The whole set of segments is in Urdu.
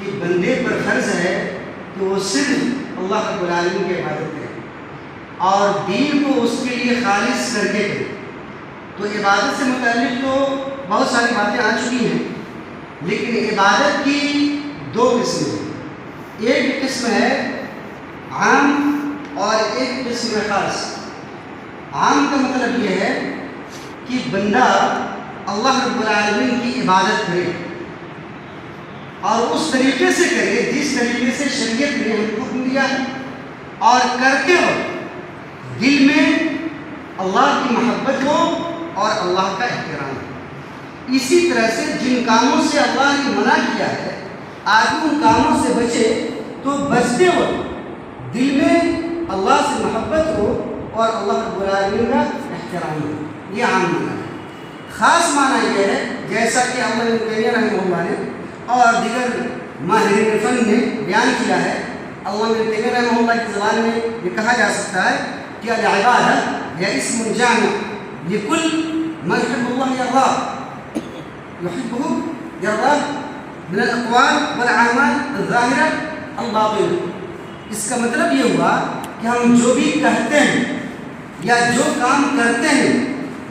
کہ بندے پر فرض ہے کہ وہ صرف اللہ رب العالمین کی عبادت کرے اور دین کو اس کے لیے خالص کر کے کرے۔ تو عبادت سے متعلق تو بہت ساری باتیں آ چکی ہیں، لیکن عبادت کی دو قسمیں ہیں، ایک قسم ہے عام اور ایک قسم ہے خاص۔ عام کا مطلب یہ ہے کہ بندہ اللہ رب العالمین کی عبادت کرے اور اس طریقے سے کرے جس طریقے سے شریعت نے ہم کو حکم دیا ہے، اور کرتے وقت دل میں اللہ کی محبت ہو اور اللہ کا احترام ہو۔ اسی طرح سے جن کاموں سے اللہ نے منع کیا ہے آدمی ان کاموں سے بچے، تو بچتے وقت دل میں اللہ سے محبت ہو اور اللہ رب العالمین کا احترام ہو۔ یہ عام معنی ہے۔ خاص معنی یہ ہے جیسا کہ علامہ ابن تیمیہ رحمہ اللہ نے اور دیگر ماہرین فن نے بیان کیا ہے، علامہ ابن تیمیہ رحمہ اللہ کی زبان میں یہ کہا جا سکتا ہے کہ العبادہ یا اسم جامع لکل ما يحب اللہ یرضاه يحبه یرضاه من الاقوال والاعمال الظاہرہ الباطنہ۔ اس کا مطلب یہ ہوا کہ ہم جو بھی کہتے ہیں یا جو کام کرتے ہیں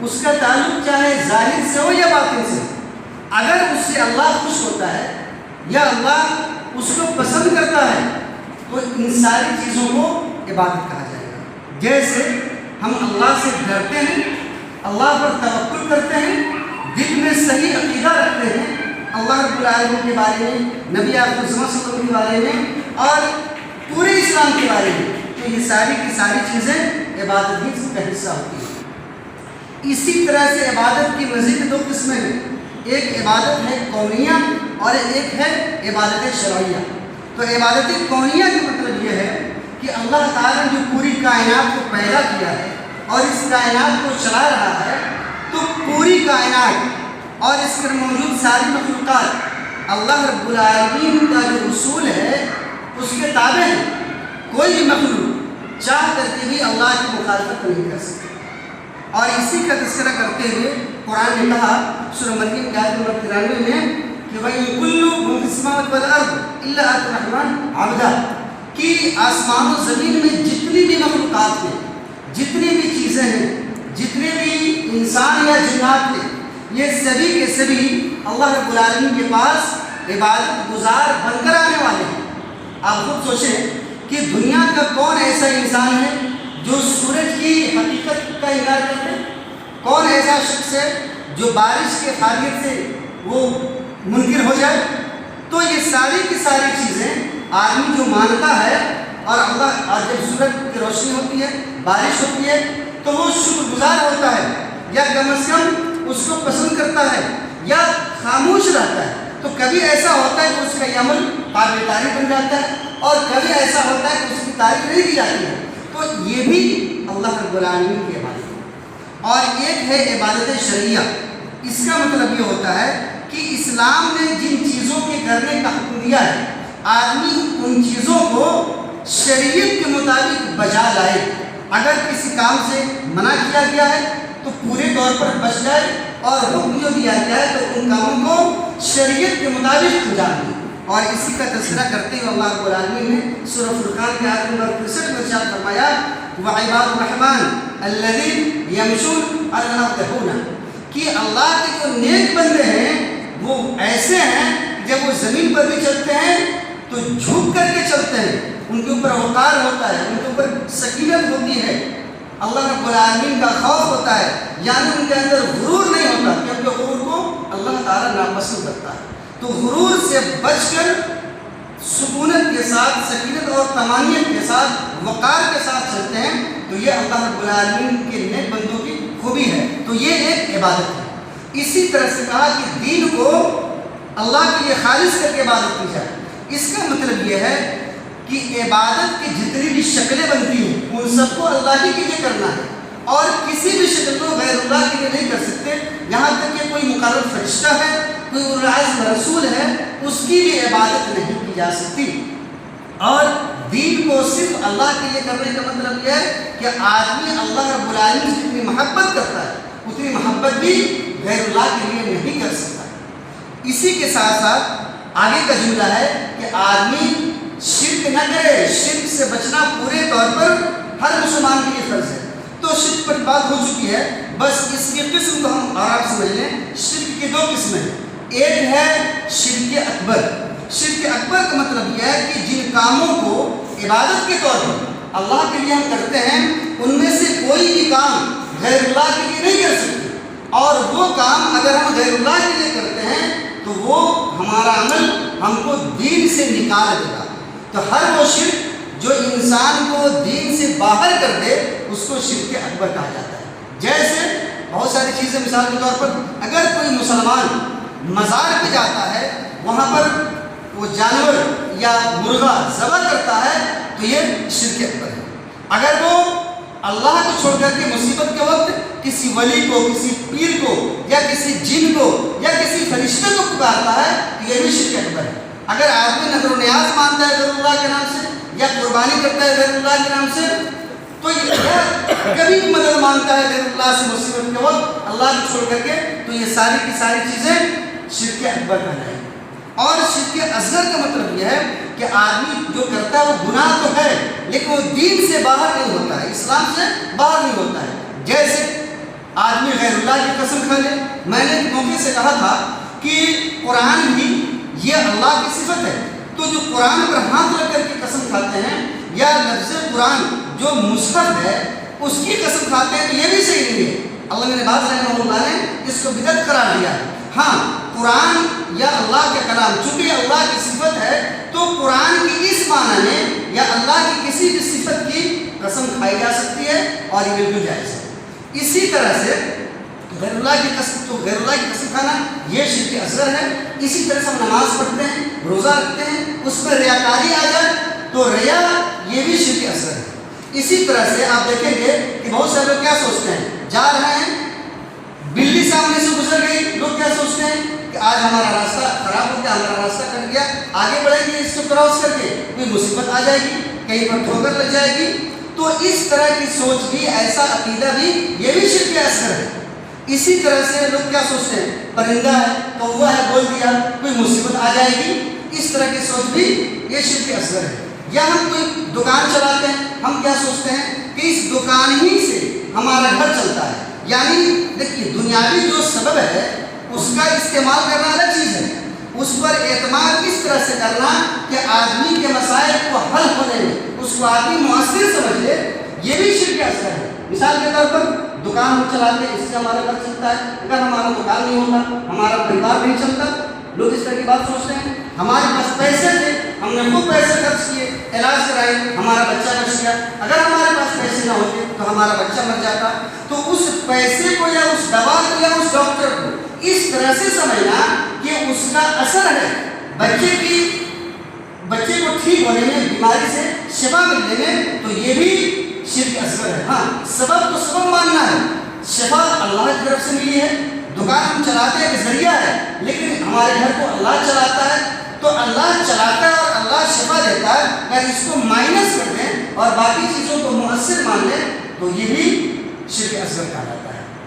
اس کا تعلق چاہے ظاہر سے ہو یا باطن سے، اگر اس سے اللہ خوش ہوتا ہے یا اللہ اس کو پسند کرتا ہے تو ان ساری چیزوں کو عبادت کہا جائے گا۔ جیسے ہم اللہ سے ڈرتے ہیں، اللہ پر توکل کرتے ہیں، دل میں صحیح عقیدہ رکھتے ہیں اللہ رب العالمین کے بارے میں، نبی آخر صلی اللہ علیہ وسلم کے بارے میں اور پورے اسلام کے بارے میں، تو یہ ساری کی ساری چیزیں عبادت ہی کا حصہ ہوتی ہیں۔ اسی طرح سے عبادت کی مزید دو قسمیں ہیں، ایک عبادت ہے کونیہ اور ایک ہے عبادت شرعیہ۔ تو عبادت کونیہ کا مطلب یہ ہے کہ اللہ تعالیٰ نے جو پوری کائنات کو پیدا کیا ہے اور اس کائنات کو چلا رہا ہے، تو پوری کائنات اور اس پر موجود ساری مخلوقات اللہ رب العالمین کا جو اصول ہے اس کے تابع ہے۔ کوئی بھی مخلوق چاہ کر کے بھی اللہ کی مخالفت نہیں کر سکتا۔ اور اسی کا تذکرہ کرتے ہوئے قرآن نے کہا سورہ مریم کی آیت نمبر 93 میں کہ وَإِن كُلُّ مَن فِي السَّمَاوَاتِ وَالْأَرْضِ إِلَّا آتِي الرَّحْمَنِ عَبْدًا، کہ آسمان و زمین میں جتنی بھی مخلوقات ہیں، جتنی بھی چیزیں ہیں، جتنے بھی انسان یا جنات ہیں، یہ سبھی کے سبھی اللہ رب العالمین کے پاس عبادت گزار بن کر آنے والے ہیں۔ آپ خود سوچیں کہ دنیا کا کون ایسا انسان ہے جو سورج کی حقیقت کا انکار کرتے ہیں؟ کون ایسا شخص ہے جو بارش کے فاریت سے وہ منکر ہو جائے؟ تو یہ ساری کی ساری چیزیں آدمی جو مانتا ہے اور اللہ اور جب سورج کی روشنی ہوتی ہے، بارش ہوتی ہے، تو وہ شکر گزار ہوتا ہے یا کم از کم اس کو پسند کرتا ہے یا خاموش رہتا ہے۔ تو کبھی ایسا ہوتا ہے کہ اس کا یہ عمل قابل تعریف بن جاتا ہے اور کبھی ایسا ہوتا ہے کہ اس کی تعریف نہیں کی جاتی ہے۔ تو یہ بھی اللہ رب العالمین کی عبادت ہے۔ اور ایک ہے عبادت شرعیہ۔ اس کا مطلب یہ ہوتا ہے کہ اسلام نے جن چیزوں کے کرنے کا حکم دیا ہے، آدمی ان چیزوں کو شریعت کے مطابق بجا لائے۔ اگر کسی کام سے منع کیا گیا ہے تو پورے طور پر بچ جائے، اور حکم جو دیا گیا ہے تو ان کاموں کو شریعت کے مطابق انجام دے۔ اور اسی کا تذکرہ کرتے ہوئے اللہ رب العالمین نے سورہ فرقان کی آیت نمبر 63 میں ارشاد فرمایا وَعِبَادُ الرَّحْمَنِ الَّذِينَ يَمْشُونَ عَلَى الْأَرْضِ هَوْنًا، کہ اللہ کے جو نیک بندے ہیں وہ ایسے ہیں جب وہ زمین پر بھی چلتے ہیں تو جھک کر کے چلتے ہیں، ان کے اوپر وقار ہوتا ہے، ان کے اوپر سکینت ہوتی ہے، اللہ رب العالمین کا خوف ہوتا ہے، یعنی ان کے اندر غرور نہیں ہوتا، کیونکہ غرور کو اللہ تعالیٰ ناپسند کرتا ہے۔ تو غرور سے بچ کر سکونت کے ساتھ، سکینت اور طمانینت کے ساتھ، وقار کے ساتھ چلتے ہیں، تو یہ اللہ رب العالمین کے نیک بندوں کی خوبی ہے۔ تو یہ ایک عبادت ہے۔ اسی طرح سے کہا کہ دین کو اللہ کے لیے خالص کر کے عبادت کی جائے۔ اس کا مطلب یہ ہے کہ عبادت کی جتنی بھی شکلیں بنتی ہیں ان سب کو اللہ ہی کے لیے کرنا ہے، اور کسی بھی شکل کو غیر اللہ کے لیے نہیں کر سکتے۔ یہاں تک کہ کوئی مقرر فرشتہ ہے، کوئی العزم رسول ہے، اس کی بھی عبادت نہیں کی جا سکتی۔ اور دین کو صرف اللہ کے لیے کرنے کا مطلب یہ ہے کہ آدمی اللہ رب العالمین سے جتنی محبت کرتا ہے اتنی محبت بھی غیر اللہ کے لیے نہیں کر سکتا۔ اسی کے ساتھ ساتھ آگے کا جملہ ہے کہ آدمی شرک نہ کرے، شرک سے بچنا پورے طور پر ہر مسلمان کے لیے فرض ہے۔ تو شرک پر بات ہو چکی ہے، بس اس کی قسم کو ہم آپ سمجھ لیں۔ شرک کی دو قسمیں ہیں، ایک ہے شرک اکبر۔ شرک اکبر کا مطلب یہ ہے کہ جن کاموں کو عبادت کے طور پر اللہ کے لیے ہم کرتے ہیں، ان میں سے کوئی بھی کام غیر اللہ کے لیے نہیں کر سکتے، اور وہ کام اگر ہم غیر اللہ کے لیے کرتے ہیں تو وہ ہمارا عمل ہم کو دین سے نکال دے گا۔ تو ہر وہ شرک جو انسان کو دین سے باہر کر دے اس کو شرک اکبر کہا جاتا ہے۔ جیسے بہت ساری چیزیں، مثال کے طور پر اگر کوئی مسلمان مزار پہ جاتا ہے، وہاں پر وہ جانور یا مرغا ذبح کرتا ہے تو یہ شرک اکبر ہے۔ اگر وہ اللہ کو چھوڑ کر کے مصیبت کے وقت کسی ولی کو، کسی پیر کو یا کسی جن کو یا کسی فرشتے کو پکارتا ہے تو یہ بھی شرک اکبر ہے۔ اگر آدمی نظر و نیاز مانتا ہے غیر اللہ کے نام سے یا قربانی کرتا ہے غیر اللہ کے نام سے، تو یہ کبھی مدد مانگتا ہے غیر اللہ سے مصیبت کے وقت اللہ کو چھوڑ کر کے، تو یہ ساری کی ساری چیزیں شرک اکبر کہلائیں۔ اور شرک اصغر کا مطلب یہ ہے کہ آدمی جو کرتا ہے وہ گناہ تو ہے لیکن وہ دین سے باہر نہیں ہوتا ہے، اسلام سے باہر نہیں ہوتا ہے۔ جیسے آدمی غیر اللہ کی قسم کھا لے۔ میں نے ایک موقع سے کہا تھا کہ قرآن بھی یہ اللہ کی صفت ہے، تو جو قرآن پر ہاتھ رکھ کر کے قسم کھاتے ہیں یا لفظ قرآن جو مصحف ہے اس کی قسم کھاتے ہیں تو یہ بھی صحیح نہیں ہے۔ اللہ نے باز رحمہ اللہ نے اس کو بدعت قرار دیا ہے۔ ہاں، قرآن یا اللہ کا کلام چونکہ اللہ کی صفت ہے تو قرآن کی اس معنی میں یا اللہ کی کسی بھی صفت کی قسم کھائی جا سکتی ہے اور یہ بالکل جائز ہے۔ اسی طرح سے غیر اللہ کی قسم کھانا یہ شرک اصغر ہے۔ اسی طرح سے ہم نماز پڑھتے ہیں، روزہ رکھتے ہیں، اس میں ریاکاری آ جائے تو ریا یہ بھی شرک اصغر ہے۔ اسی طرح سے آپ دیکھیں گے کہ بہت سے لوگ کیا سوچتے ہیں، جا رہے ہیں بلی سامنے سے گزر گئی، لوگ کیا سوچتے ہیں کہ آج ہمارا راستہ خراب ہو گیا، ہمارا راستہ کٹ گیا، آگے بڑھیں گے اس کو کراس کر کے کوئی مصیبت آ جائے گی، کہیں پر ٹھوکر لگ جائے گی۔ تو اس طرح کی سوچ بھی، ایسا عقیدہ بھی یہ بھی شرک اصغر ہے۔ اسی طرح سے لوگ کیا سوچتے ہیں، پرندہ ہے، کوا ہے، بول دیا کوئی مصیبت آ جائے گی، اس طرح کی سوچ بھی یہ شرک اصغر ہے۔ یا ہم کوئی دکان چلاتے ہیں، ہم کیا سوچتے ہیں کہ اس دکان ہی سے ہمارا گھر چلتا ہے۔ یعنی دیکھیے دنیاوی جو سبب ہے اس کا استعمال کرنا الگ چیز ہے، اس پر اعتماد اس طرح سے کرنا کہ آدمی کے مسائل کو حل ہونے میں اس کو آدمی مؤثر سمجھ لے، یہ بھی شرک اصغر ہے۔ مثال کے طور پر دکان ہم چلاتے ہیں، اس سے ہمارا گھر چلتا ہے، اگر ہمارا دکان نہیں ہوتا ہمارا پریوار نہیں چلتا۔ لوگ اس طرح کی بات سوچتے ہیں، ہمارے پاس پیسے تھے، ہم نے خوب پیسے خرچ کیے، علاج کرائے، ہمارا بچہ بچ گیا، اگر ہمارے پاس پیسے نہ ہوتے تو ہمارا بچہ مر جاتا۔ تو اس پیسے کو یا اس دوا کو یا اس ڈاکٹر کو اس طرح سے سمجھنا کہ اس کا اثر ہے بچے کو ٹھیک ہونے میں، بیماری سے شفا ملنے میں، تو یہ بھی شرک اصغر ہے۔ ہاں، سبب کو سبب ماننا ہے، شفا اللہ کی طرف سے ملی ہے، دکان ہم چلاتے ہیں کہ ذریعہ ہے، لیکن ہمارے گھر کو اللہ چلاتا ہے، تو اللہ چلاتا ہے اور اللہ شفا دیتا ہے۔ اگر اس کو مائنس کر دیں اور باقی چیزوں کو مؤثر مان لیں تو یہ بھی شرک اصغر کہا جاتا ہے۔